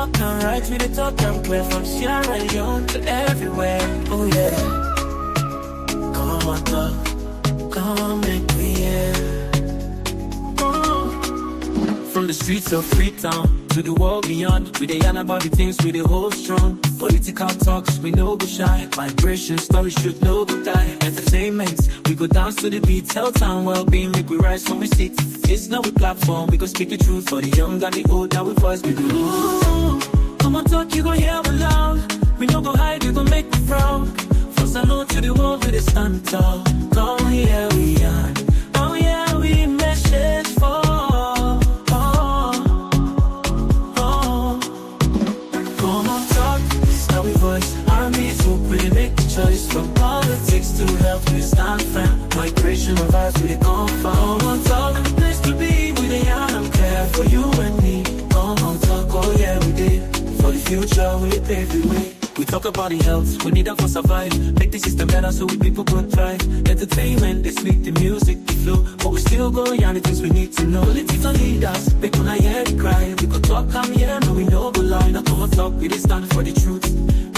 talk and right, we the talk and play from Sierra Leone to everywhere. Oh yeah. Komon-Tok, come make me hear. From the streets of Freetown to the world beyond, we dey yarn about the things we dey hold strong. Political talks, we no go shy. Migration stories should no go die. Entertainment, we go dance to the beat. Health and well-being, make we rise from we seat. It's not a platform, we go speak the truth for the young and the old. Now we voice we go. Komon-Tok, you go hear me loud. We no go hide, you go make me proud. From Salon to the world, we dey stand tall. Come here we are. Oh yeah, we message for. Choice from politics to health, we stand firm. Migration of us, we come from. Komon-Tok, a place to be with a young care for you and me. Komon-Tok, oh yeah, we did. For the future, we pave the way. We talk about the health, we need them for survive. Make the system better so we people could thrive. Entertainment, they speak the music, the flow. But we still go on the things we need to know. Political leaders, make when I hear the cry. We could talk, come here, no we know go lie. Not Komon-Tok, we did stand for the truth.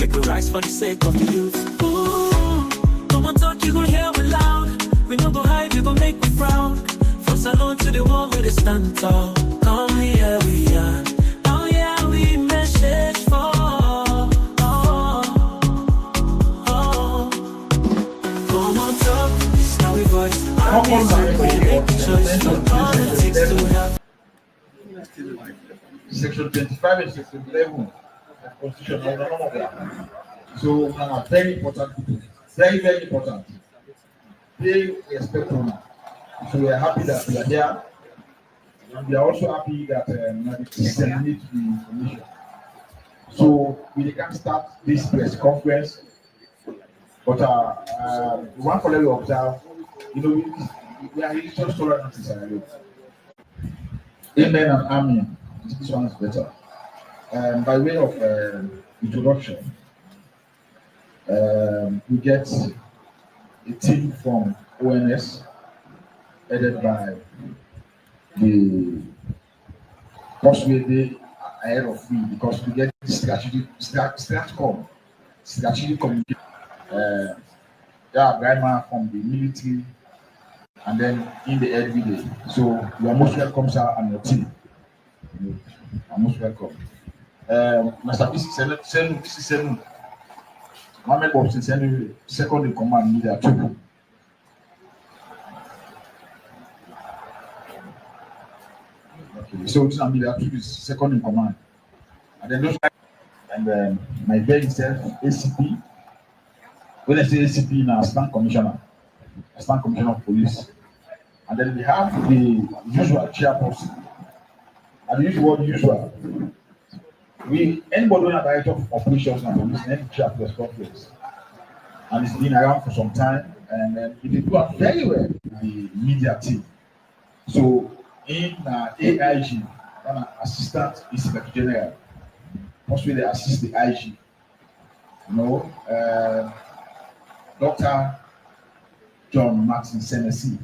Make we rise for the sake of the youth. Ooh, Komon-Tok, you gon' hear me loud. We no go hide, you gon' make me proud. From Salon to the world, we dey stand tall. Come here we are. Oh yeah, we message for. Komon-Tok, this how we voice. Our music, we make the choice from politics to health. Section 25 and Section 11 of Constitution. So now very important people, very important. They respect honor. So we are happy that we are here, and we are also happy that we disseminate the information. So we can start this press conference, but one for we observe, we are religious tolerance in Sierra Leone. Amen and amen. This one is better. By way of introduction, we get a team from ONS headed by the possibly ahead of me because we get strategic communication. Grandma from the military and then in the everyday. So you are most welcome, sir, and your team. You are most welcome. Master Bisi Mohammed Bobson send second in command media too. Okay, so this media two is second in command. And then those and my very self ACP. When I say ACP now, Assistant Commissioner of Police. And then we have the usual chairperson. And the usual. Anybody on a director of operations and police, any chair press conference, and it's been around for some time, and it did do very well with the media team. So in AIG, Assistant Inspector General, possibly they assist the IG. Dr. John Martin Senesi,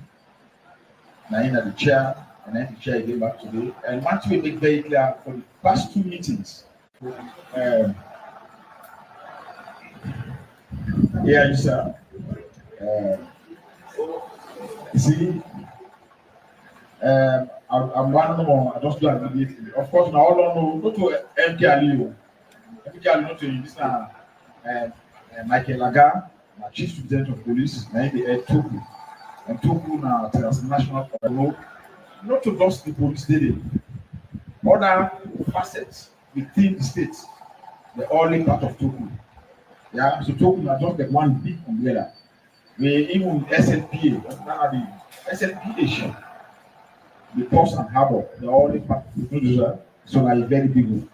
now in the chair, and then the chair again back today. And want to make very clear for the past two meetings. Yeah, sir. You see, I'm one more. I just do immediately. Of course, now all on go to MK Aliyu. MK Aliyu not to this now. Michael Laga, Chief Superintendent of Police, now the head Toku, and Toku now transnational. Not to just the police daily. Other facets within the state, they're all part of Toku. Yeah, so Toku is just like one big umbrella. We even SLPA, the SLPA, the Post and Harbor, they're all part of the producer, so they're very big one.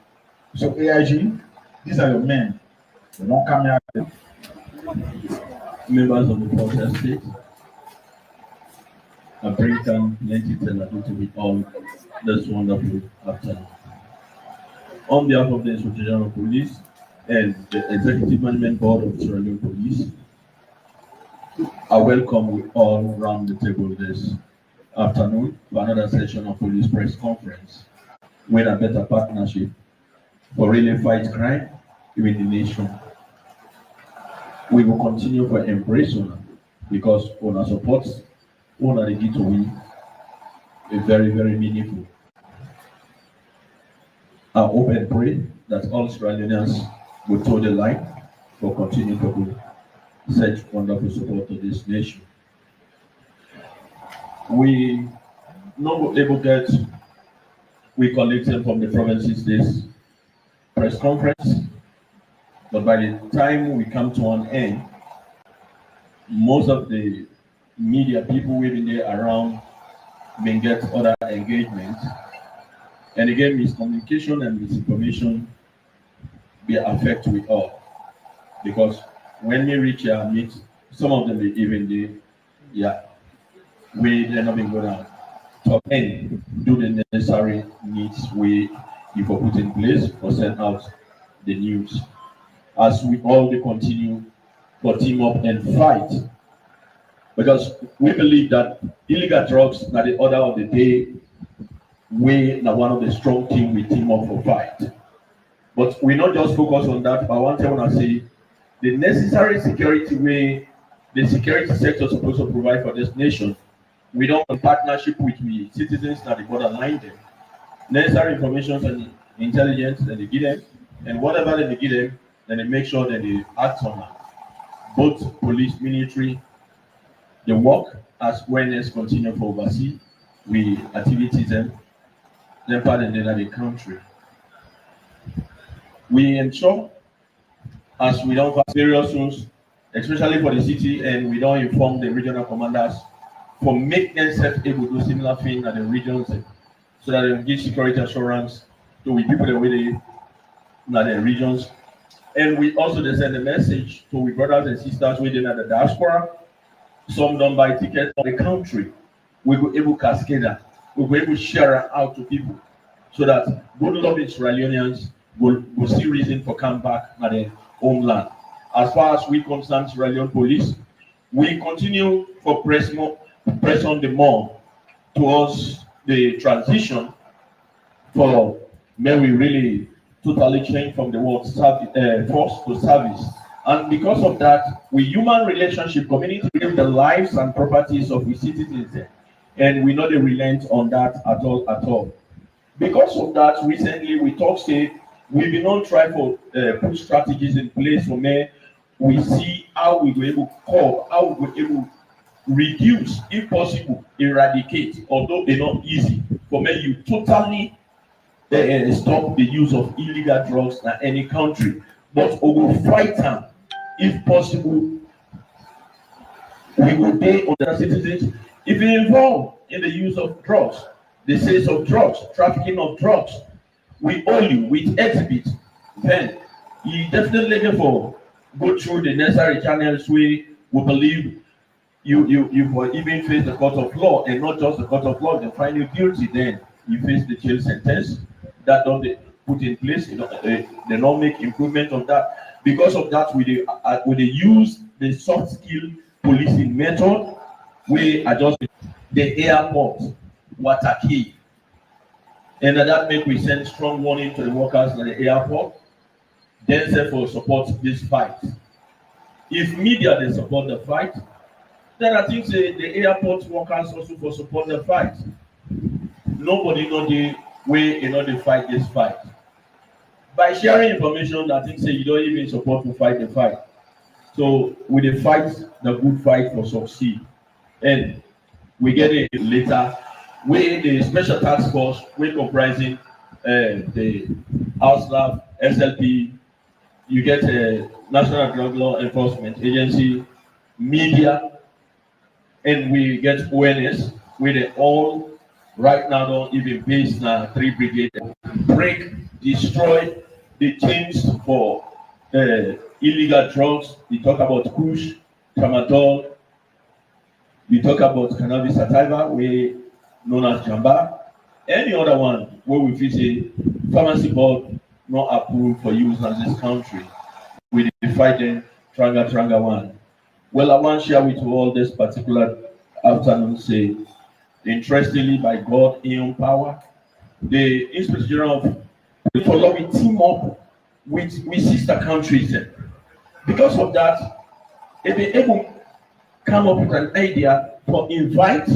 So AIG, these are your men. They don't come here. Members of the Porter State, African entities and to all this wonderful afternoon. On behalf of the Inspector General of Police and the Executive Management Board of Sierra Leone Police, I welcome you all around the table this afternoon for another session of Police Press Conference with a better partnership for really fight crime in the nation. We will continue for embrace una because una support una dey give to we is very, very meaningful. I hope and pray that all Sierra Leoneans will toe the line for continuing to do such wonderful support to this nation. We not able get we collected from the provinces this press conference, but by the time we come to an end, most of the media people within there around may get other engagements. And again, miscommunication and misinformation be affect with all. Because when we reach our meet, some of them even they're not been gonna talk and do the necessary needs we you for put in place or send out the news. As we all continue for team up and fight. Because we believe that illegal drugs are the order of the day. We are one of the strong team we team up for fight. But we not just focus on that. But one thing I want to say, the necessary security way the security sector is supposed to provide for this nation, we don't in partnership with the citizens that the borderline them. Necessary information and intelligence that they give them, and whatever they give them, then they make sure that they act on that. Both police, military, they work as awareness continue for oversee we activities them part and then the country. We ensure as we don't have various rules, especially for the city, and we don't inform the regional commanders for make themselves able to do similar thing at the regions so that they give security assurance to we people the way they in the regions. And we also send a message to we brothers and sisters within the diaspora. Some don't buy tickets for the country. We go able cascade that. We go able share out to people so that good loving Sierra Leoneans will see reason for come back at their homeland. As far as we concern Sierra Leone police, we continue for press on the more towards the transition for may we really totally change from the word force to service. And because of that, we human relationship community live the lives and properties of the citizens, and we not relent on that at all. Because of that, recently we say we been on try for put strategies in place for me. We see how we were able to curb, how we were able to reduce, if possible, eradicate, although they're not easy. For me, you totally stop the use of illegal drugs in any country, but we will fight them. If possible, we will pay on the citizens if they involved in the use of drugs, the sales of drugs, trafficking of drugs. We owe you with exhibit. Then you definitely therefore go through the necessary channels we believe you will even face the court of law, and not just the court of law. They find you guilty, then you face the jail sentence. That don't they put in place. They don't make improvement on that. Because of that, we use the soft skill policing method. We adjust the airport water key, and that make we send strong warning to the workers at the airport. Then therefore support this fight. If media they support the fight, then I think the airport workers also for support the fight. Nobody know the way they fight this fight. By sharing information, I think you don't even support to fight the fight. So with the fight, the good fight for succeed. And we get it later. We the special task force, we comprising the House Lab, SLP, you get a National Drug Law Enforcement Agency, media, and we get awareness with it all. Right now, don't even base now 3 brigade break, destroy the teams for illegal drugs. We talk about kush, tramadol. We talk about cannabis sativa, we known as jamba. Any other one where we feel say pharmacy board not approved for use in this country. We fight them tranga one. Well, I want to share with you all this particular afternoon. Say, interestingly, by God in power, the Inspector General of For law, we team up with sister countries. Because of that, if we able come up with an idea for invite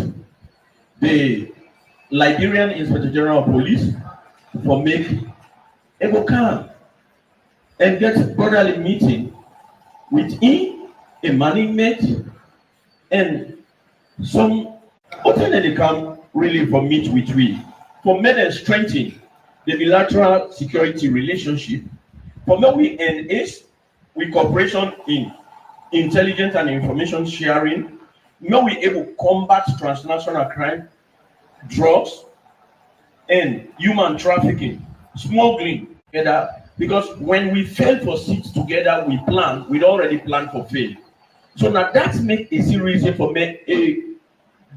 the Liberian Inspector General of Police for make able come and get brotherly meeting with him, a management, and some other they come really for meet with we for make and strengthen the bilateral security relationship for make we enhance with cooperation in intelligence and information sharing, may we able combat transnational crime, drugs, and human trafficking, smuggling together. Because when we fail for sit together, we'd already planned for fail. So now that make a series for me a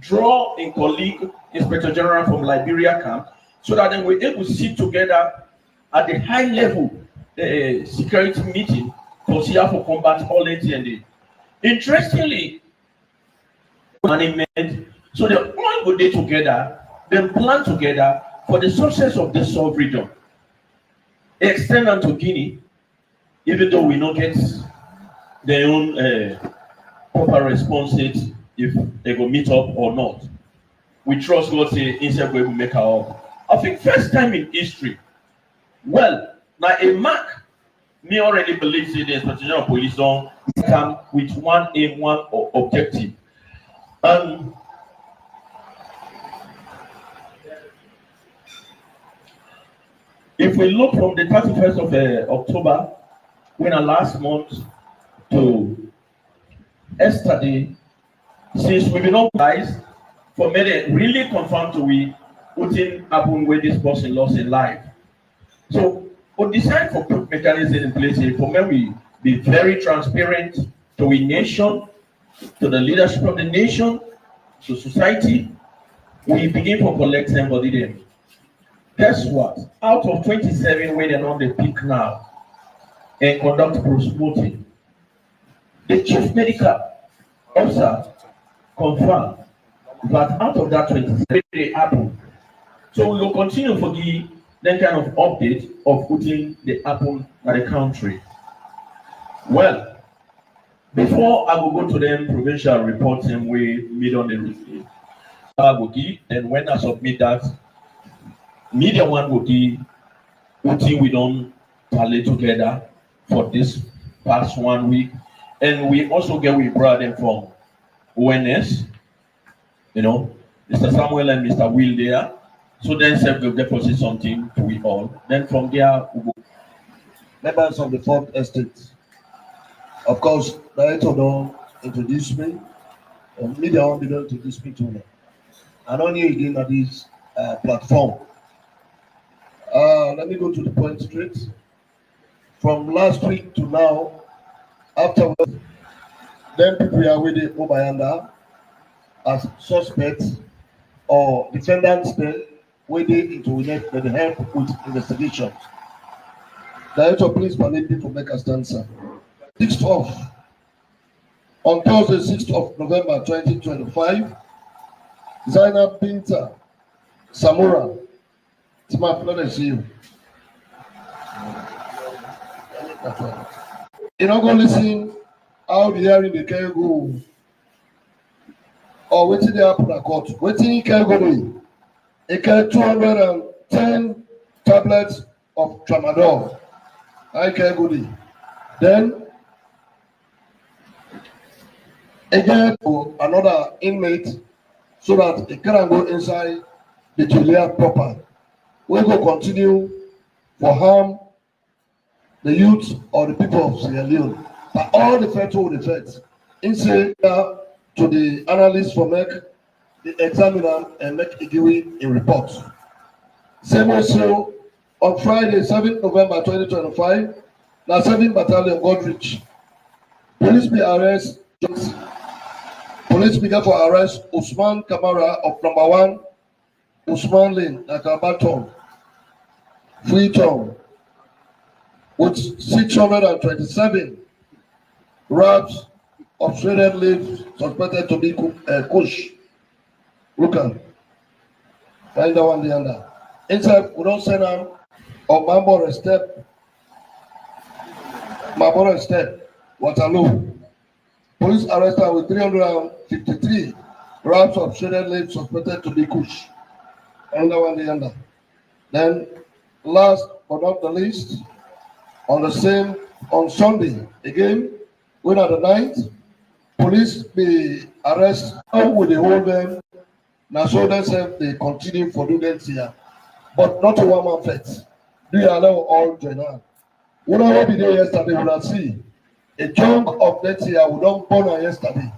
draw a colleague, Inspector General from Liberia camp, so that then we're able to sit together at the high level security meeting for see how to combat all AT&D. Interestingly, management, so they all go there together, then plan together for the success of this sub-region. Extend unto Guinea, even though we don't get their own proper responses if they go meet up or not. We trust God say inside we will make our up. I think first time in history. Well, now a mark, me already believe say the Inspector General of Police don't come with one aim, one objective. If we look from the 31st of October, when last month to yesterday, since we've been organized for me to really confirm to we putting happen where this person lost in life. So we decide for put mechanism in place for me we be very transparent to the nation, to the leadership of the nation, to society. We begin to collect somebody then. Guess what? Out of 27 where they're on the peak now and conduct post-mortem, the chief medical officer confirmed that out of that 27 they happen. So we will continue for the then kind of update of putting the apple at the country. Well, before I will go to them provincial reports and we meet on the review, I will give, and when I submit that, media one will be putting we don't tally together for this past 1 week, and we also get we brought them from ONS, Mr. Samuel and Mr. Will there. So then self will deposit something to we all. Then from there we go. Members of the fourth estate. Of course, Director don't introduce me. Media won't be done to introduce me to me. I don't need again at this platform. Let me go to the point straight. From last week to now, afterwards, then people are with the Obayanda as suspects or defendants waiting into the help with investigations. Director, please permit me to make a stand, sir. On Thursday, 6th of November 2025, Zainab Binta Samura, it's my pleasure to see you. You're not going to listen how the hearing the can go or waiting the happen at court. Waiting can go to it can 210 tablets of tramadol. I can go to then again to another inmate so that it can go inside the jail proper. We will continue for harm the youth or the people of Sierra Leone. But all the federal defense inside to the analyst for make the examiner and make a report. Same also on Friday, 7th November 2025, now 7th Battalion Godrich. Police began for arrest Usman Kamara of number 1, Usman Lane, Nakabaton, Freetown, with 627 wraps of shredded leaves suspected to be kush. Look at find that one the under. Inside, we don't send them of Marborough Step, Waterloo. Police arrested her with 353 grams of shredded leaf suspected to be kush. Under. Then, last but not the least, on Sunday, again, when at the night, police be arrest with the hold them. Now so themselves they continue for doing that here, but not to one man first. Do you allow all join on? When I be there yesterday, we not see a chunk of that here. We don't burn on yesterday.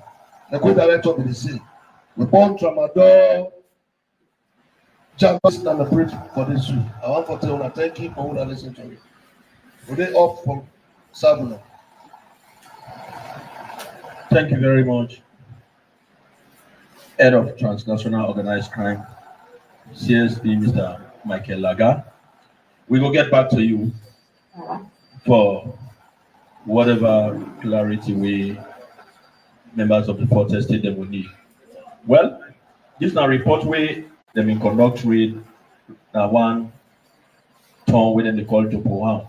The good director be the same. We burn Tramadol, Jambas and the bridge for this week. I want to tell you, thank you for what listen to me. We they up for Sabuna. Thank you very much, Head of Transnational Organized Crime, CSP, Mr. Michael Laga. We will get back to you for whatever clarity we members of the Fourth Estate they will need. Well, this is a report where they will conduct with one town within the call to Poham,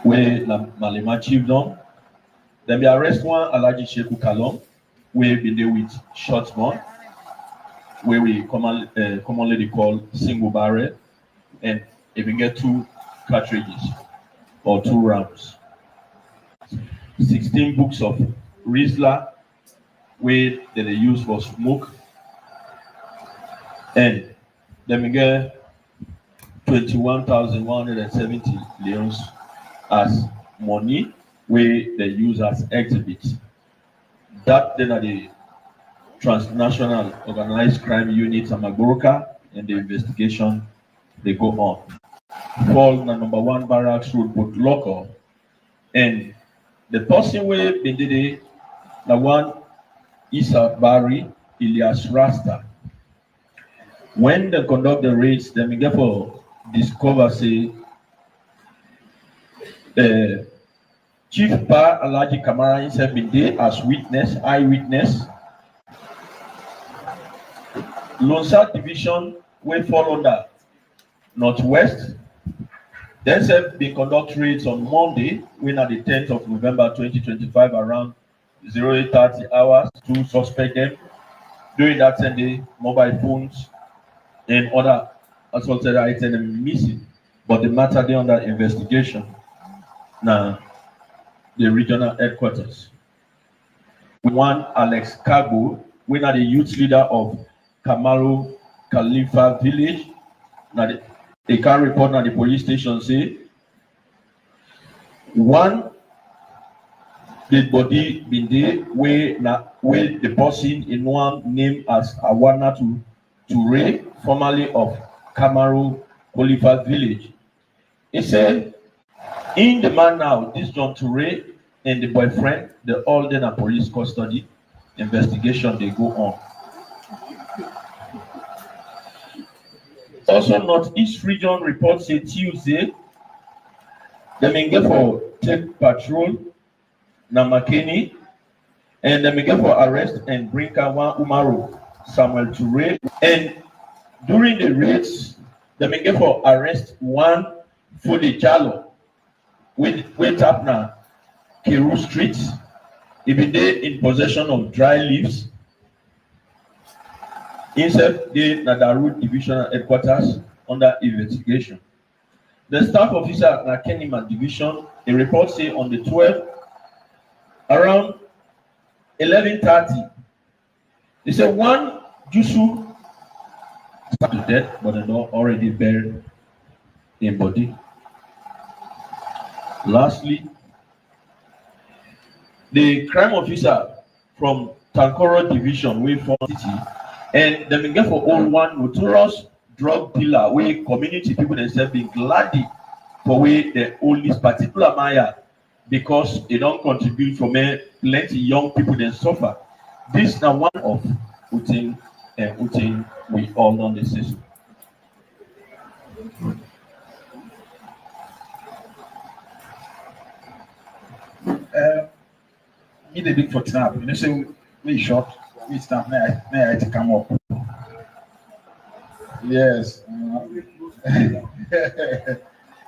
where Malema Chief done. Then we arrest one Alaji Sheku Kalong, where we deal with short gun, where we commonly call single barrel, and if we get 2 cartridges or 2 rounds. 16 books of Rizla, where they use for smoke, and then we get 21,170 leons as money, where they use as exhibits. That then are the transnational organized crime units and Magoroka, and the investigation they go on. Fall na number 1 barracks road both local, and the person where been did the one Isa Barry Elias Rasta. When they conduct the raids, then we get for discover say Chief Pa Alaji Kamara himself been there as eyewitness. Lone South Division will fall under Northwest. Then self been conduct raids on Monday, when at the 10th of November 2025 around 08:30 hours to suspect them. During that Sunday, mobile phones and other assaulted items missing, but the matter they under investigation. Now, the regional headquarters. One Alex Kago, when are the youth leader of Kamaru Khalifa village. Now they can report at the police station say one dead body been there where the person in one name as Awana Ture, formerly of Kamaru Khalifa village. He said in the man now, this John Ture and the boyfriend, they all then a police custody. Investigation they go on. Also, Northeast Region reports say Tuesday, they may get for take patrol Namakeni, and they may get for arrest and bring Kawan Umaru, Samuel Ture. And during the raids, they may get for arrest one Fode Jalo, went up now Kiru Street. He been there in possession of dry leaves. Inside the Nadaru Divisional Headquarters under investigation. The staff officer at Nakeniman Division, a report say on the 12th, around 11:30, they said one Jusu to death, but they're not already buried in body. Lastly, the crime officer from Tankoro Division, way from city, and they get for all one notorious drug dealer, where community people themselves been glad for where they own this particular Maya because they don't contribute for plenty young people that suffer. This is now one of Utin we all know the system. Me the big for snap. You know, say we short, we snap. May I come up? Yes.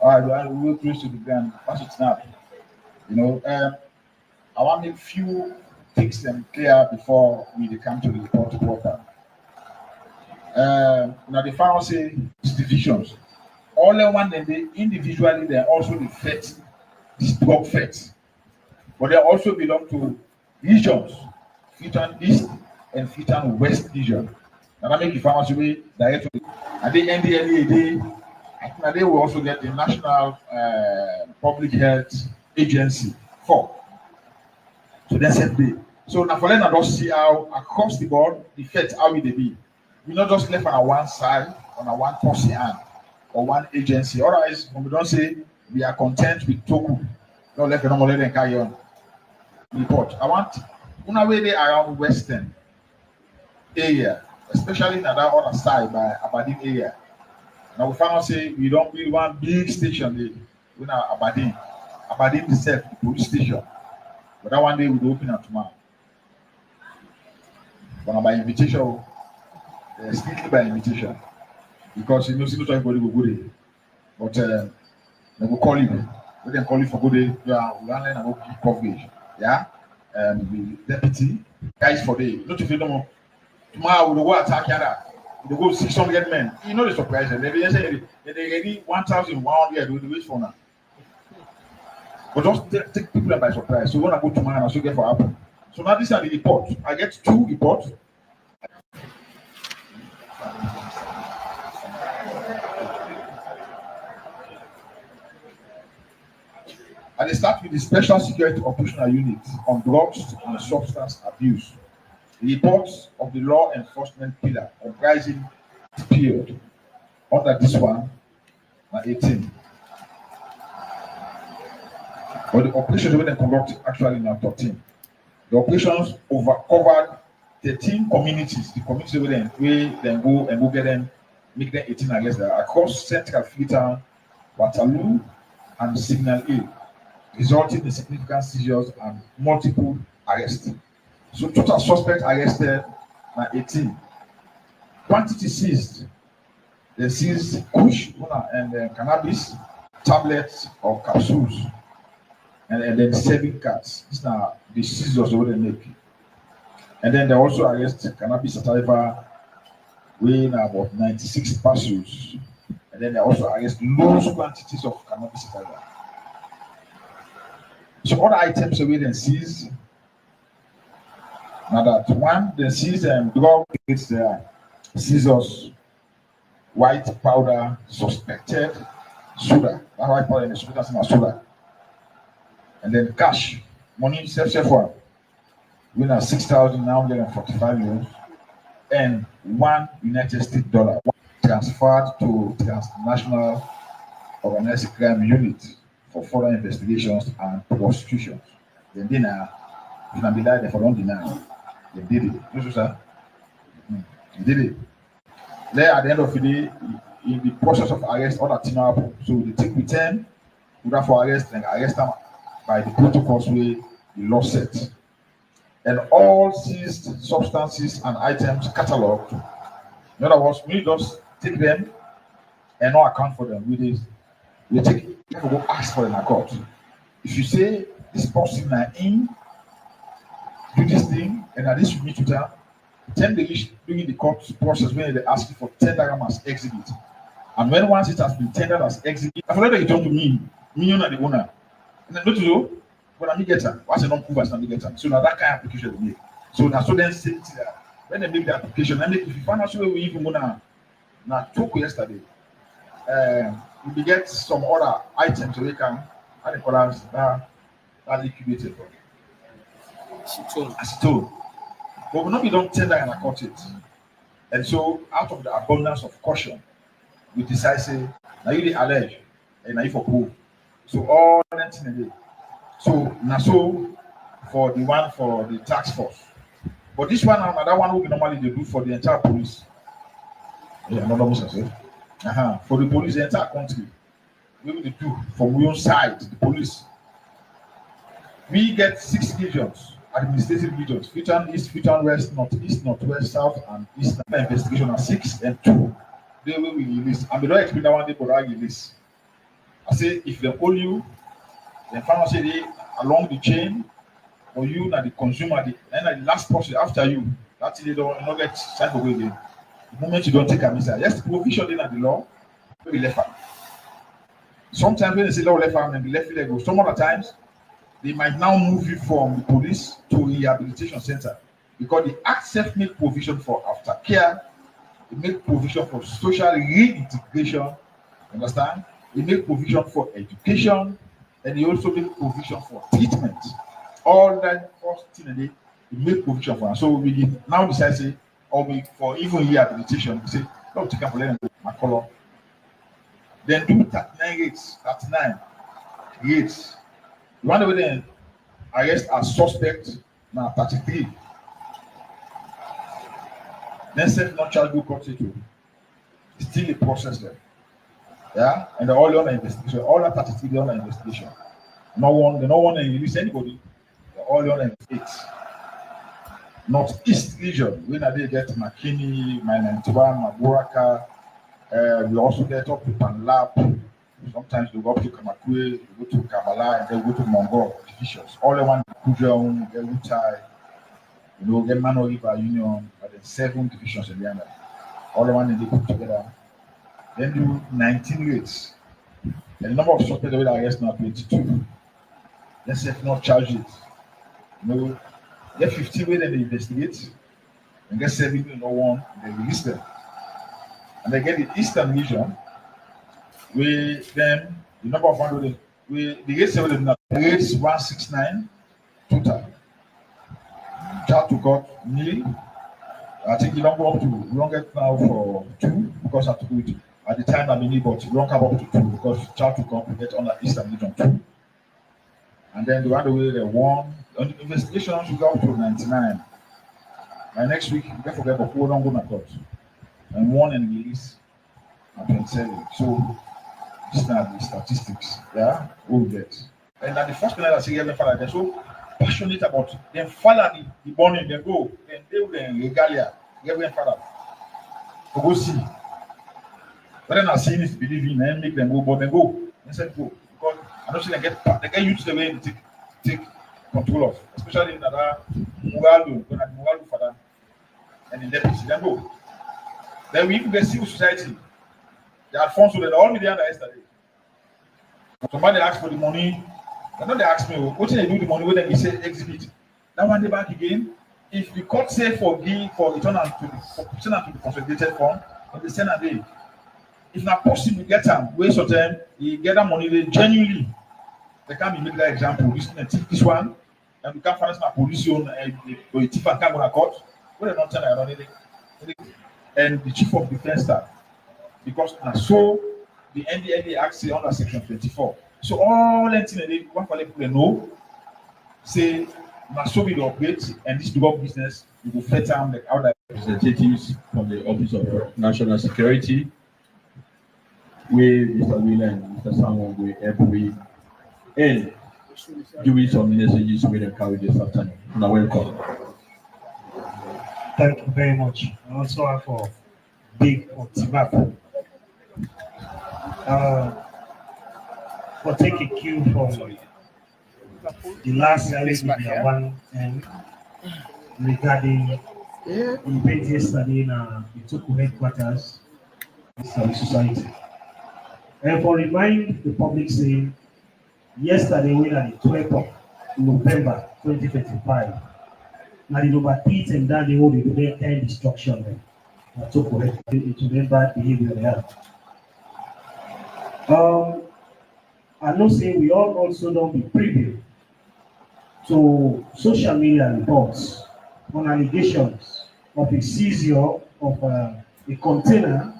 All right, we will close to the ground. Pass it now. You know, I want to make few things clear before we come to the report proper. Now the final say divisions. All the one and they individually they are also the FET, this drug FET, but they also belong to regions, Fitan East and Fitan West region. And I make the pharmacy way directly. And the NDLEA, I think they will also get the National Public Health Agency for. So that's it. So now for them, I just see how across the board the FET how will they be. We not just left on one side, on a one policy hand or one agency. Otherwise, when we don't say we are content with Toku, don't let the normal let them carry on. Report. I want una way they around Western area, especially in that other side by Aberdeen area. Now we found out say we don't build one big station there. We now Aberdeen. Aberdeen itself, the police station. But that one day we'll open up tomorrow. But by invitation, strictly by invitation. Because you know, see, not everybody will go there. But they will call you. We can call you for go there. You are learning about coverage. Yeah. The deputy guys for day. Not if you don't know. Tomorrow we'll go attack Yara. We'll go 600 men. You know the surprise. They say they ready 1,100 with the wait for now. But just take people by surprise. So when I go tomorrow, I should get for happen. So now these are the reports. I get 2 reports. And they start with the Special Security Operational Unit on drugs and substance abuse. Reports of the law enforcement pillar comprising period under this one, 18. But the operations we then conduct actually now 13. The operations covered 13 communities. The communities we then go and go get them, make them 18 and less across Central Freetown, Waterloo, and Signal Hill, resulting in significant seizures and multiple arrests. So total suspects arrested 18. Quantity seized. They seized kush and cannabis, tablets or capsules, and then 7 cards. These are the seizures they make. And then they also arrest cannabis sativa weighing about 96 parcels. And then they also arrest large quantities of cannabis sativa. So other items we then seize. Now that one, they seize drug it's scissors, white powder, suspected soda. That white powder is soda. And then cash, money, self one. We have 6,945 euros and $1 transferred to transnational organized crime unit for further investigations and prosecutions. Then dinner, if I be like they for don't deny, they did it. You know, sir? They did it. There at the end of the day, in the process of arrest, all that thing happen. So they take with 10, without for arrest, and arrest them by the protocols way the law set. And all seized substances and items catalogued. In other words, we just take them and not account for them. We take people go ask for them in court. If you say this person are in, do this thing, and at least you meet with her, 10 days during the court process when they ask you for 10 dirham as exhibit. And when once it has been tendered as exhibit, I forgot that you talk to me and the owner. And then not to know, when I get her, what's a non-proof as I get her. So now that kind of application they make. So now so then say when they make the application, and if you find out where we even gonna now talk yesterday, we get some other items we can how they call us that liquidated for. Acetone. But we not be don't tender and accord it. And so out of the abundance of caution, we decide say now you the allege and now you for proof. So all that thing again. So now so for the one for the task force. But this one another one we normally they do for the entire police. Yeah, another mission. For the police, the entire country. We will do from your side, the police. We get 6 regions, administrative regions, Freetown East, Freetown West, Northeast, Northwest, South, and East. The investigation are 6 and 2 they will release. And they don't expect that one day for that release. I say if they hold you, then finally say they along the chain, or you na the consumer, and the last person after you, that they don't not get side for again. The moment you don't take a missile, yes, the provision in the law will be left out. Sometimes when they say law left out and be left illegal, some other times they might now move you from the police to rehabilitation center because the act self make provision for aftercare, it make provision for social reintegration, understand? It make provision for education, and it also make provision for treatment. All that first thing they make provision for. So we now decide say, or we for even rehabilitation, we say, no, take up for my color. Then do 39 rates, 39 rates. You want to then arrest as suspect now 33. Then self not chargeable quantity. Still a process there. Yeah, and they're all on investigation, all that 33 on investigation. They don't want to release anybody. They're all on investigation. Northeast region, when they get McKinney, Mainantiwa, Maburaka, we also get up to Panlap. Sometimes they go up to Kamakwe, they go to Kabala, and they go to Mongol divisions. All the one Kujong, get Utai, get Mano River Union, but then 7 divisions in the end. All the one they put together. Then do 19 rates. And the number of suspects that arrest now 22. Let's say if not charge it. Get 15 way, then they investigate, and get 7 in one, they release them. And they get the Eastern region, where then the number of 100, the rate 7 rates 169 total. Child to court nil. I think you don't go up to wrong it now for 2 because I have to do it at the time I mean, but you don't come up to 2 because child to court will get on the Eastern region 2. And then the other way they won. On the investigation, should go up to 99. By next week, don't forget about 4 don't go to court. And 1 and release at 27. So these are the statistics. Yeah, we'll get. And then the first thing I say, father, they're so passionate about them. Follow the burning, they go, then they will regalia. Every father. To go see. But then I see this believe in and make them go, but then go. Instead go. Because I don't see they get used to the way they take control of, especially in that Mugalu, when I'm Mugalu father, and in deputy, then go. Then we even get civil society. The Alfonso, they all me there yesterday. Somebody asked for the money. They know they ask me, what did they do with the money when they say exhibit? That one day back again. If the court say for return to the consolidated fund, or the send a day. If not possible, get them, waste of time, you get that money, they genuinely. They can't be made that example. This one, and we can't finance my police on a thief and can't go to court. What are not telling around it? And the chief of defense staff, because so the NDLA acts under section 24. So all that thing one for people know, say, so we operate and this do business, we will fed down the other representatives from the Office of National Security, with Mr. Wheeler and Mr. Samuel with every and doing some messages with them carry this afternoon. Now welcome. Thank you very much. I also have for big Otimap. For take a cue from the last one and regarding the event yesterday in the Itoku headquarters of the society. And for remind the public saying yesterday we had the 12th of November 2025. Now the number 3 and down the road they end destruction. To correct it bad behavior they have. I know say we all also don't be privy to social media reports on allegations of a seizure of a container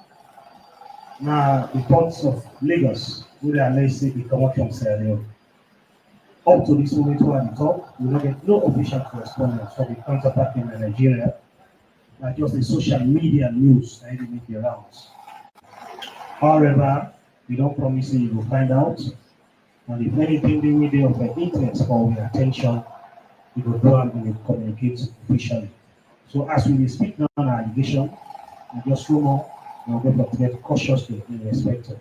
now the ports of Lagos, where they alleged say they come up from Sierra Leone. Up to this moment, we are talk, we don't get no official correspondence from the counterpart in Nigeria, but just the social media news that they make the rounds. However, we don't promise you will find out, and if anything they will be of interest or with attention, we will go and we will communicate officially. So as we speak now on allegation, and just rumor, Now, we have to get cautiously in respect of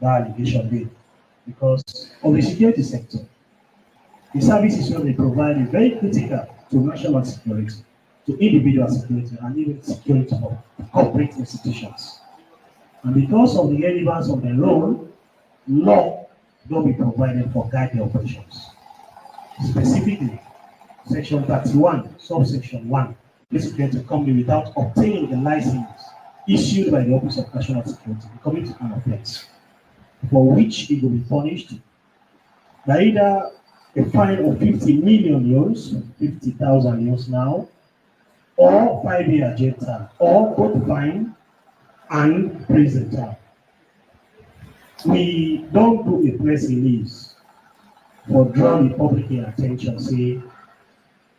that allegation there. Because of the security sector, the services that they provide is very critical to national security, to individual security, and even security of corporate institutions. And because of the relevance of the role, law will be provided for guiding operations. Specifically, Section 31, subsection 1, basically to company without obtaining the license issued by the Office of National Security, commit an offense, for which it will be punished by either a fine of 50 million euros, 50,000 euros now, or 5-year jail term, or both fine and prison term. We don't do a press release for drawing the public attention, say,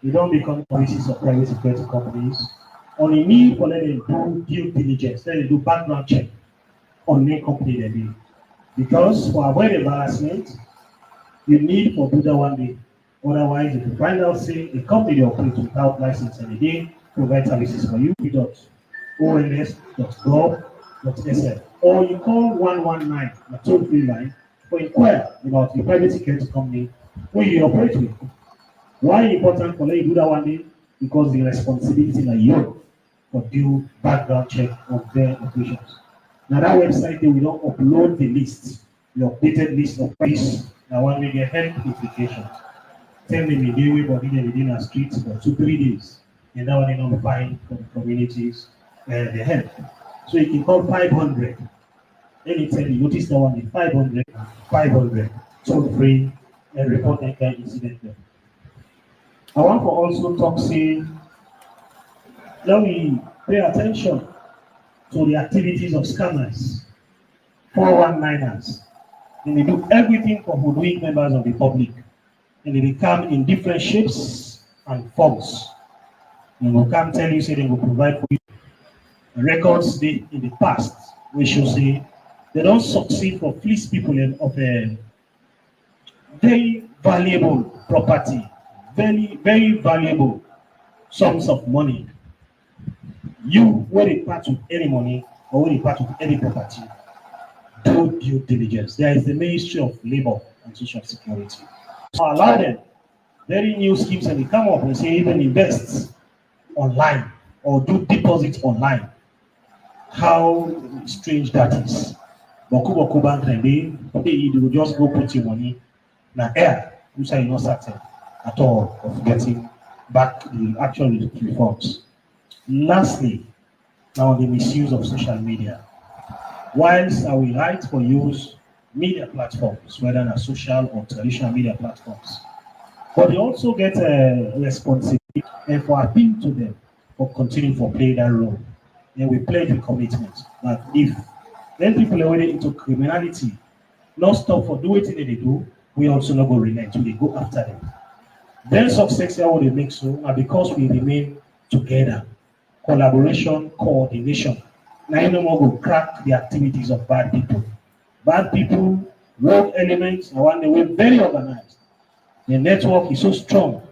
we don't become policies of private security companies on a need for them to do due diligence, let them do background check on any company they do. Because for avoid embarrassment, you need for do that one day. Otherwise, if you find out, say, a company operates without license and they provide services for you, ons.gov.sf, or you call 119, a toll-free line, for inquire about the private security company where you operate with. Why important for you to do that one day? Because the responsibility like you for due background check of their operations. Now that website they will not upload the list, the updated list of price. Now one may get health implications. Tell them a day we body within our streets for 2-3 days. And that one they not fine for the communities and the health. So you can call 500. Anytime you notice that one is 500, toll free and report that kind of incident there. I want to also talk, say, let me pay attention to the activities of scammers, 419ers. And they do everything for hoodwink members of the public. And they come in different shapes and forms. And will come tell you, say they will provide for you records in the past, which should say they don't succeed for fleece people of a very valuable property, very, very valuable sums of money. You, when they part with any money or when they part with any property, do due diligence. There is the Ministry of Labor and Social Security. So allow them very new schemes and they come up and say even invest online or do deposits online. How strange that is. Boku bank and they will just go put your money in the air, which are not certain at all of getting back the actual reforms. Lastly, now the misuse of social media. Whilst I will write for use media platforms, whether they're social or traditional media platforms, but they also get a responsibility and for appeal to them for continuing to play that role. And we pledge with commitment that if then people are already into criminality, not stop for doing what they do, we also not go relent, we go after them. Then success here will make so, and because we remain together, collaboration, coordination. Now you no more go crack the activities of bad people. Bad people, rogue elements, and one they were very organized. The network is so strong.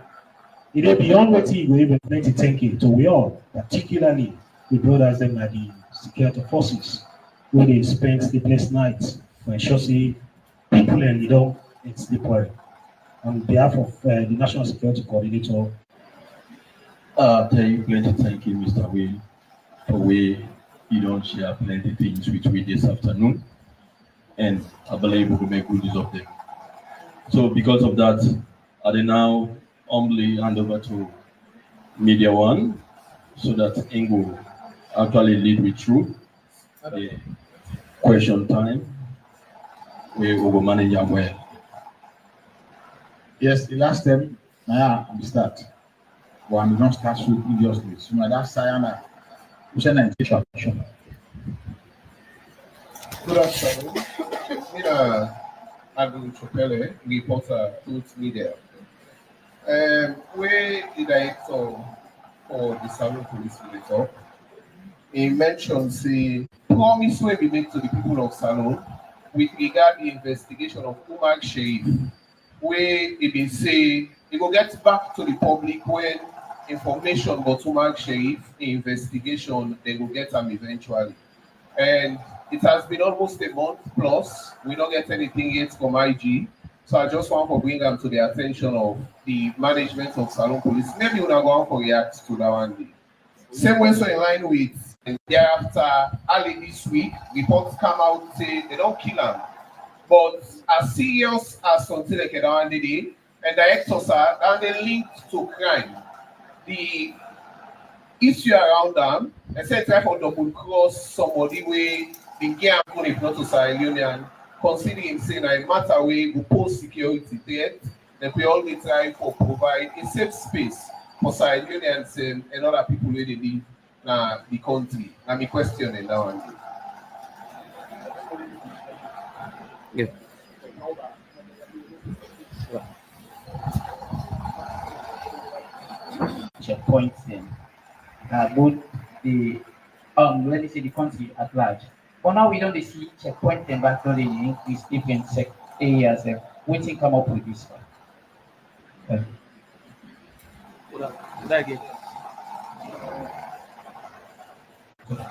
It is beyond what you even plenty thinking. So we all, particularly the brothers them at the security forces, where they spend sleepless nights for ensure say people and and sleep well. On behalf of the National Security Coordinator. Thank you, Mr. Will, for way you don't share plenty things with me this afternoon, and I believe we will make good use of them. So because of that, I will now humbly hand over to Media One, so that Ingo actually lead me through the question time. We will manage them well. Yes, the last time, I'm start. Well, I'm not start so previously. So my last time, we send an invitation. Good afternoon. Adu Chopele, reporter, Truth Media. Where the director for the Salon Police Relator, he mentioned the promise will be made to the people of Salon with regard to the investigation of Umar Sharif, where he been say he will get back to the public when information about Umar Sharif investigation they will get them eventually. And it has been almost a month plus. We don't get anything yet from IG. So I just want to bring them to the attention of the management of Salon Police. Maybe we're not going to react to that one day. Same way, so in line with, and thereafter, early this week, reports come out say they don't kill them. But as serious as something like that one day, and the actors are, and they linked to crime. The issue around them, I said try for double cross somebody where the game if not to Leone, considering saying a matter where we post security threat, then we always try for provide a safe space for Leoneans and other people where they live in the country. Let me question that one. Yeah. Checkpoints in both the let me say the country at large. For now, we don't see checkpoint and but not in increase different areas. Waiting come up with this one.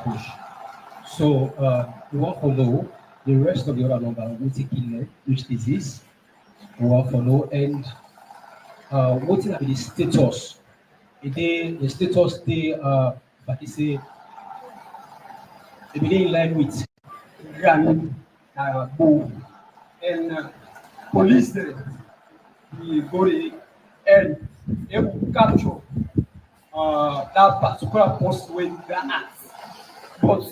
Push. So we want to follow the rest of the other number, which disease we want to follow, and what is the status? The status they but say they in line with Grammy Bo and police there we go in and able to capture that particular post when that act. But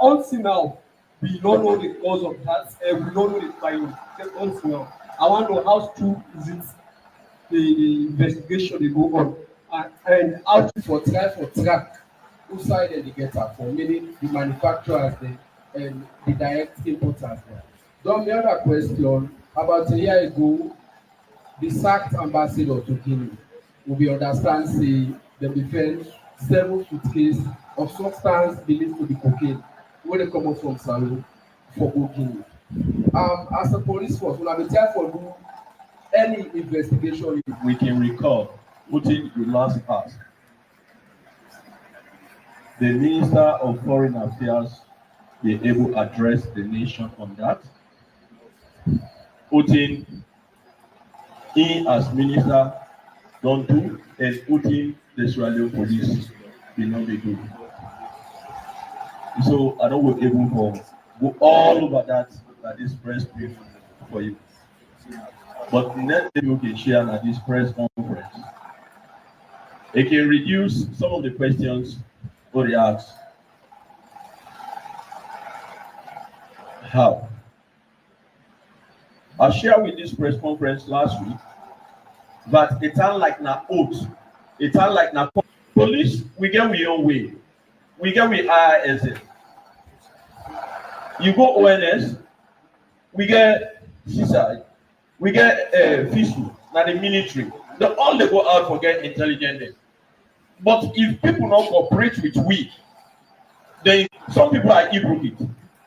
until now, we don't know the cause of that, and we don't know the crime. Until now, I want to know how true is it the investigation they go on, and how to for track who side they get up for, meaning the manufacturers and the direct importers there. Then the other question, about a year ago, the sacked ambassador to Guinea will be understand say the defense 7 suitcases of substance believed to be cocaine when they come out from Salon for Guinea. As a police force, we have been trying for do any investigation. We can recall, putting the last part. The Minister of Foreign Affairs be able to address the nation on that. Putting in as minister don't do, and putting the Sierra Leone police will not be good. So I don't will able to go all over that this press brief for you. But next thing we can share at this press conference, it can reduce some of the questions or the ask. How? I shared with this press conference last week that it sounds like na oath. It sounds like na police, we get we own way. We get we ISS. You go ONS, we get CSI, we get FISU, now the military. They all they go out for get intelligence. But if people don't cooperate with we, then some people are hypocrite.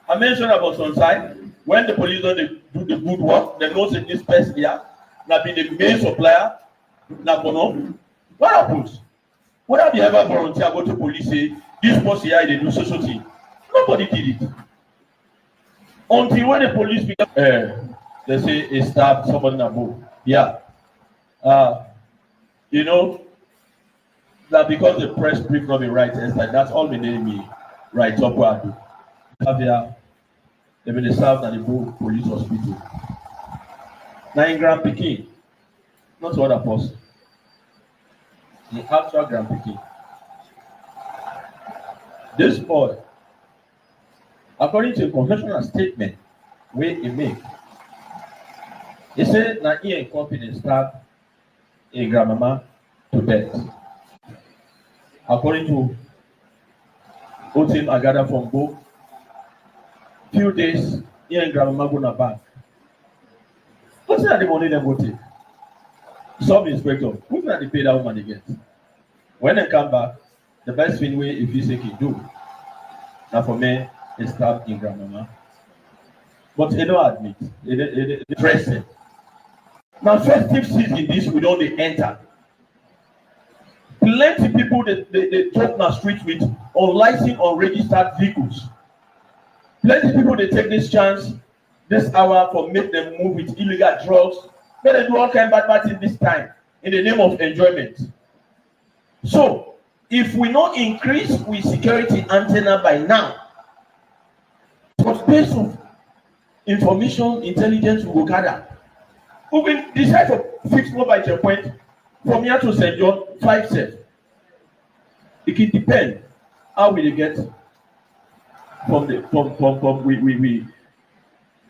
I mentioned about some side, when the police don't do the good work, they know that this person here, now be the main supplier, now go. What happens? What have you ever volunteer go to police say, this person here, they do social thing? Nobody did it. Until when the police become, they say it stabbed somebody in a boat. Yeah. You know, that because the press brief not be right, it's like that's all they need me right up where I do. Have here, they been served at the Bow Police Hospital. 9 gram picking, not what a person. The actual gram picking. This boy, according to a confessional statement, where he make, he said that he and company stabbed a grandmama to death. According to what I gathered from both, few days, he and grandmama go to bank. What's that the money they go take? Sub-inspector, who's not the pay that woman again? When they come back, the best thing way if you say can do. Now for me, is stab in grandmama. But they don't admit, they dress it. Now festive season, this we don't enter. Plenty people they talk on the street with unlicensed, unregistered vehicles. Plenty people they take this chance, this hour for make them move with illegal drugs. Make them do all kind of bad things this time in the name of enjoyment. So if we not increase with security antenna by now, but based on information intelligence we go gather, we will decide to fix mobile checkpoint from here to St. John 5 cents. It can depend how we get from the we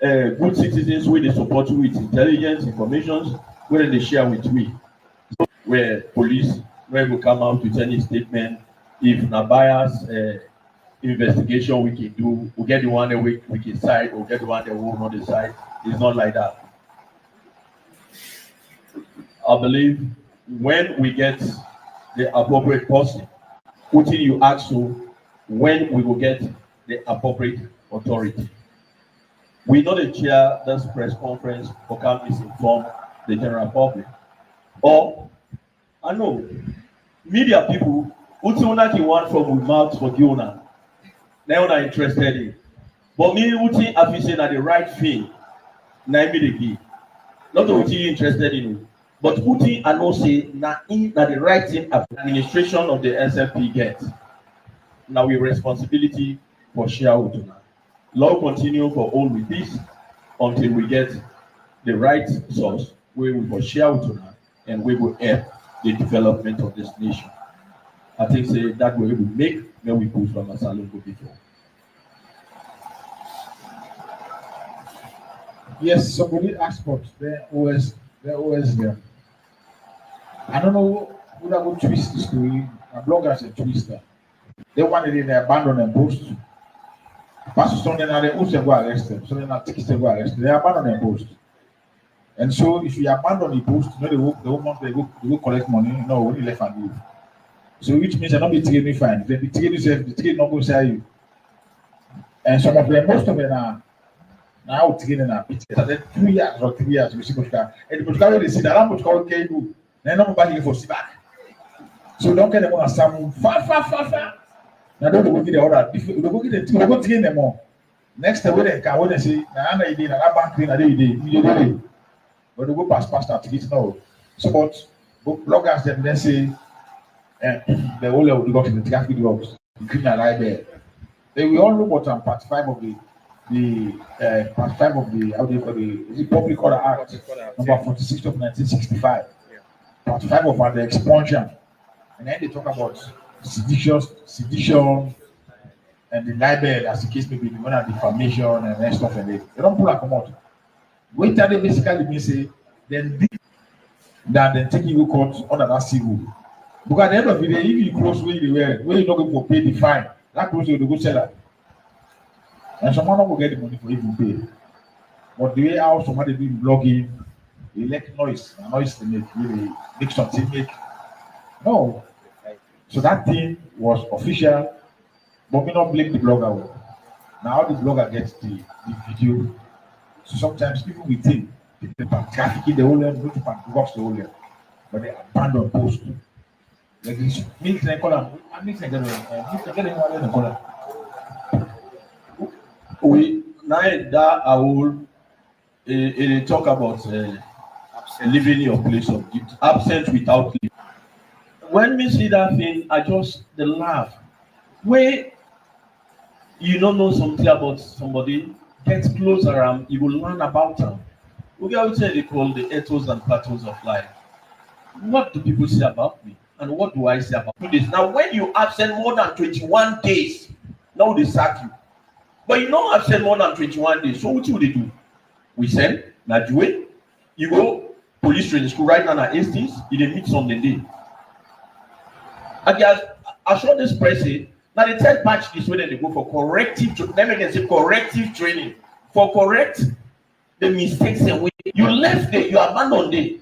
good citizens wey dey support you with intelligence information wey dem dey share with we. Where police wey go come out with any statement, if na bias investigation we can do, we get the one that we can side, we get the one that we will not decide. It's not like that. I believe when we get the appropriate person, wetin you ask so, when we will get the appropriate authority. We know the chair this press conference for come misinform the general public. Or I know media people uti una ki want from with mouth for the owner. Now una interested in. But me uti afise na the right thing. Na me the give. Not uti interested in. But uti I know say na the right thing administration of the SFP gets. Now we responsibility for share with una. Law continue for all with this until we get the right source where we will share with una and we will help the development of this nation. I think say that way we make when we push from Asylum before. Yes, somebody asked for they're always there. I don't know who that would twist the story. My blogger is a twister. They wanted in the abandon and post. Pastor Sunday now they also go arrest them. So they not take go arrest them. They abandon and post. And so if you abandon the post, you know they go collect money. No, when you left and leave. So which means they're not be taking fine. They be taking yourself, the ticket not go sell you. And some of them, most of them are now taking in a pit. Then 2 years or 3 years, we see Pushka. And the Pushka will see that I'm Pushka okay you. Then not back for see back. So don't get them on some far. Now don't go get the order. If you go get the go take them more. Next time when they can when they say na na idea na bank clean na dey you but they go pass that to get now. So but bloggers them say the whole of the got in the traffic drugs, the criminal libel. Then we all know what part 5 of the part 5 of the how do you call the Public Order Act number 46 of 1965. Yeah. Part 5 of the expulsion. And then they talk about sedition and the libel as the case may be, the one of defamation and that stuff and they don't pull that come out. Wait till they basically mean say then taking you court under that civil. Because at the end of the day, if you close where you were, where you're not going to pay the fine, that close to the good seller. And someone will get the money for even pay. But the way how somebody do blogging, they like noise they make something make. No. So that thing was official, but we don't blame the blogger. Now the blogger gets the video. So sometimes people will think people are trafficking the whole land, go to box the whole land, but they abandon post. Like this, mix and color. We now that I will talk about living your place of duty, absent without leave. When we see that thing, I just laugh. Where you don't know something about somebody, get closer and you will learn about them. We always say they call the ethos and pathos of life. What do people say about me? And what do I say about this? Now, when you absent more than 21 days, now they sack you. But you don't absent more than 21 days. So what will they do? We send, Najue, you go police training school right now at Hastings, you meet Sunday day. I saw this person. Now the third batch is when they go for corrective. Let me can say corrective training for correct the mistakes and way you left there, you abandoned it.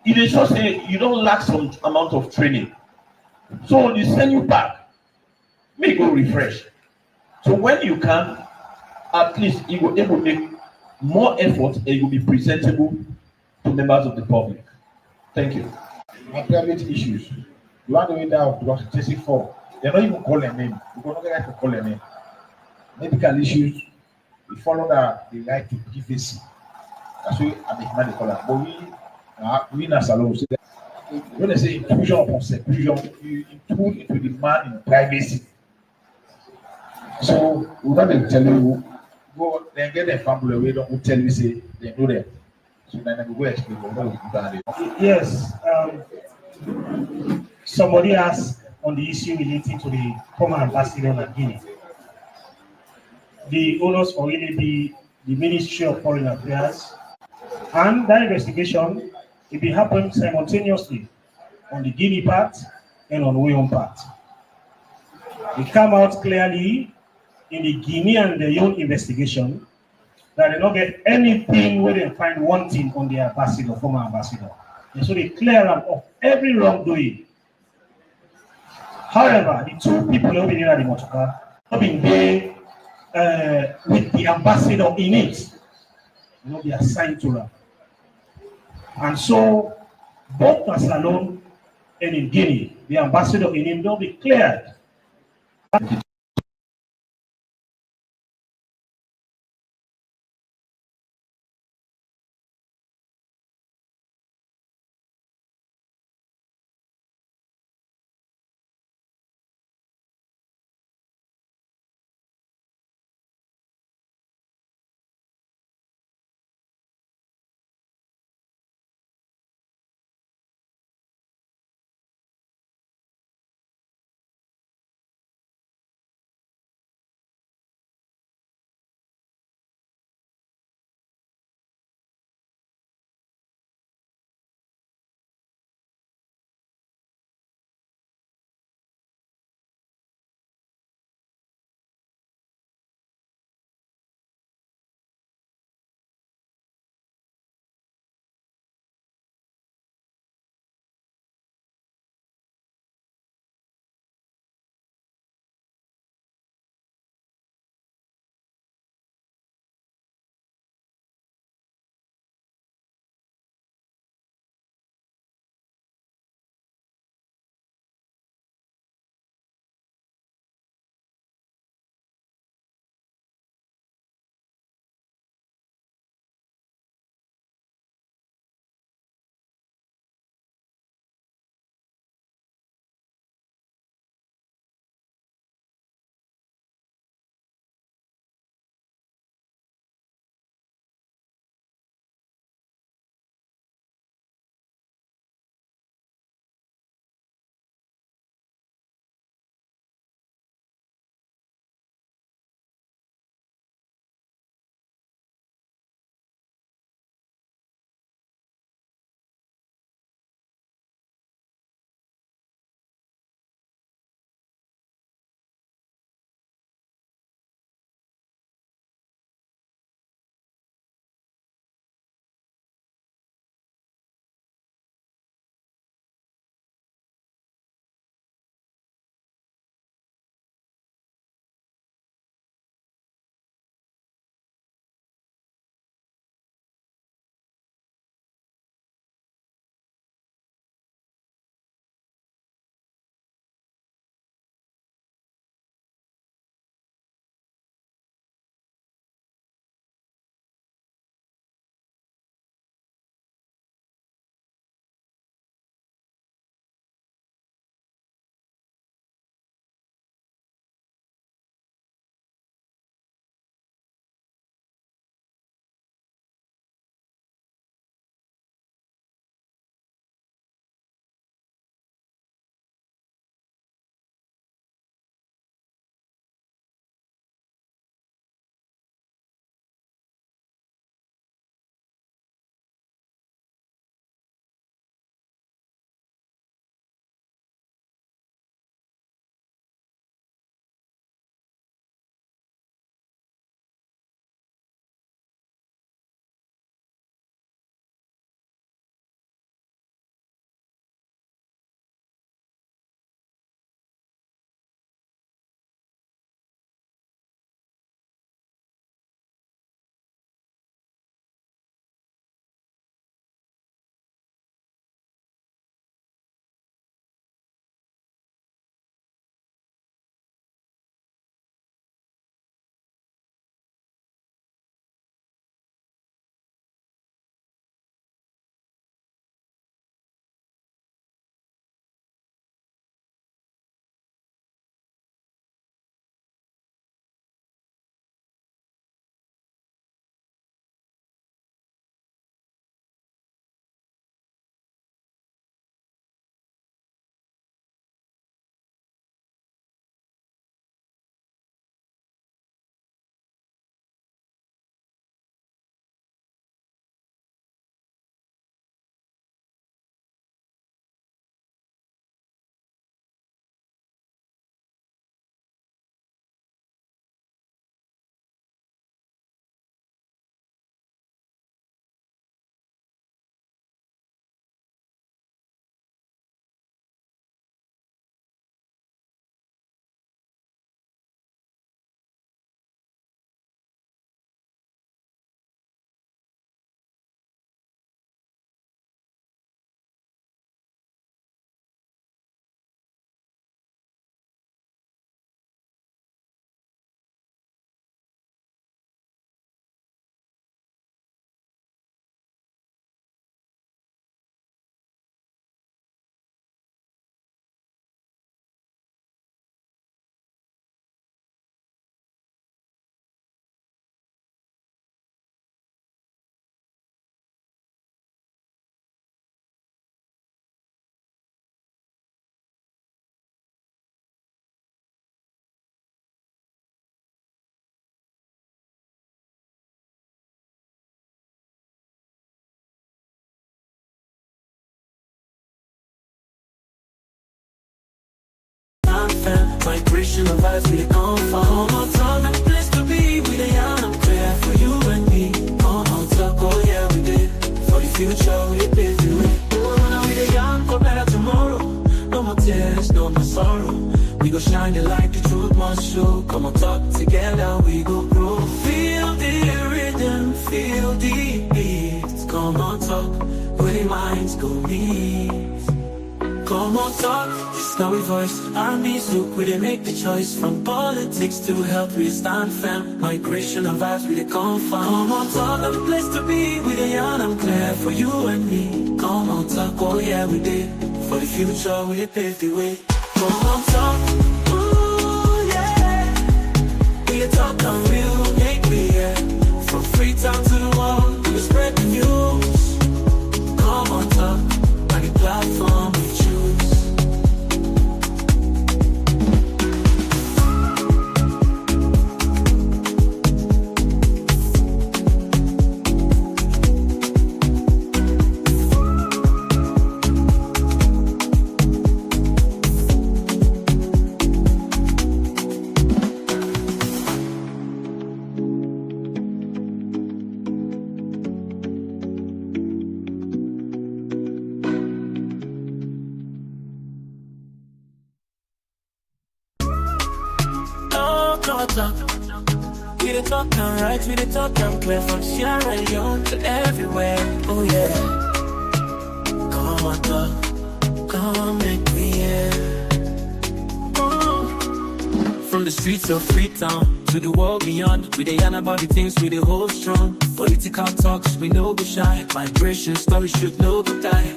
It is just say you don't lack some amount of training, so they send you back. May go refresh. So when you can, at least you will able to make more effort and you will be presentable to members of the public. Thank you. Private issues. You want to wait out because it's for. They don't even call their name. You don't get to call their name. medical issues, we follow the right to privacy. That's what I mean, they call it. But we in a salon say that when they say intrusion upon seclusion, you intrude into the man in privacy. So we don't tell you go then get them family away, don't tell you say they know them. So then they go explain what we do that. Yes, somebody asked on the issue relating to the former ambassador in Guinea. The onus will really be the Ministry of Foreign Affairs, and that investigation will be happening simultaneously on the Guinea part and on Leone part. It come out clearly in the Guinea and the Leone investigation that they don't get anything where they find wanting on the ambassador, former ambassador. And so they clear up of every wrongdoing. However, the two people who been in the Motoka have been there with the ambassador in it. Be assigned to them. And so both in Salon and in Guinea, the ambassador in him don't be cleared. fam. Migration of vibes we come from. Komon-Tok, the place to be. We the young, I'm clear for you and me. Komon-Tok, oh yeah, we did. For the future, we pave the way. Oh, now we the young, for better tomorrow. No more tears, no more sorrow. We go shine the light, the truth must show. Komon-Tok, together we go grow. Feel the rhythm, feel the beats. Komon-Tok, where the minds go meet. Komon-Tok, this now we voice. Army soup, we they make the choice. From politics to health, we stand firm. Migration of vibes, we they come from. Komon-Tok, the place to be. We the young, I'm clear for you and me. Komon-Tok, oh yeah, we did. For the future, we pave the way. Komon-Tok, ooh yeah. We the talk and real, make me yeah. From Freetown to the world, we spread the news. Komon-Tok, on the platform we choose. Komon-Tok, we the talk and right, we the talk and clear. From Sierra Leone to everywhere, oh yeah. Komon-Tok, come make me hear. From the streets of Freetown to the world beyond, we dey yarn about the things we dey hold strong. Political talks, we know go shy. Migration stories should know go die.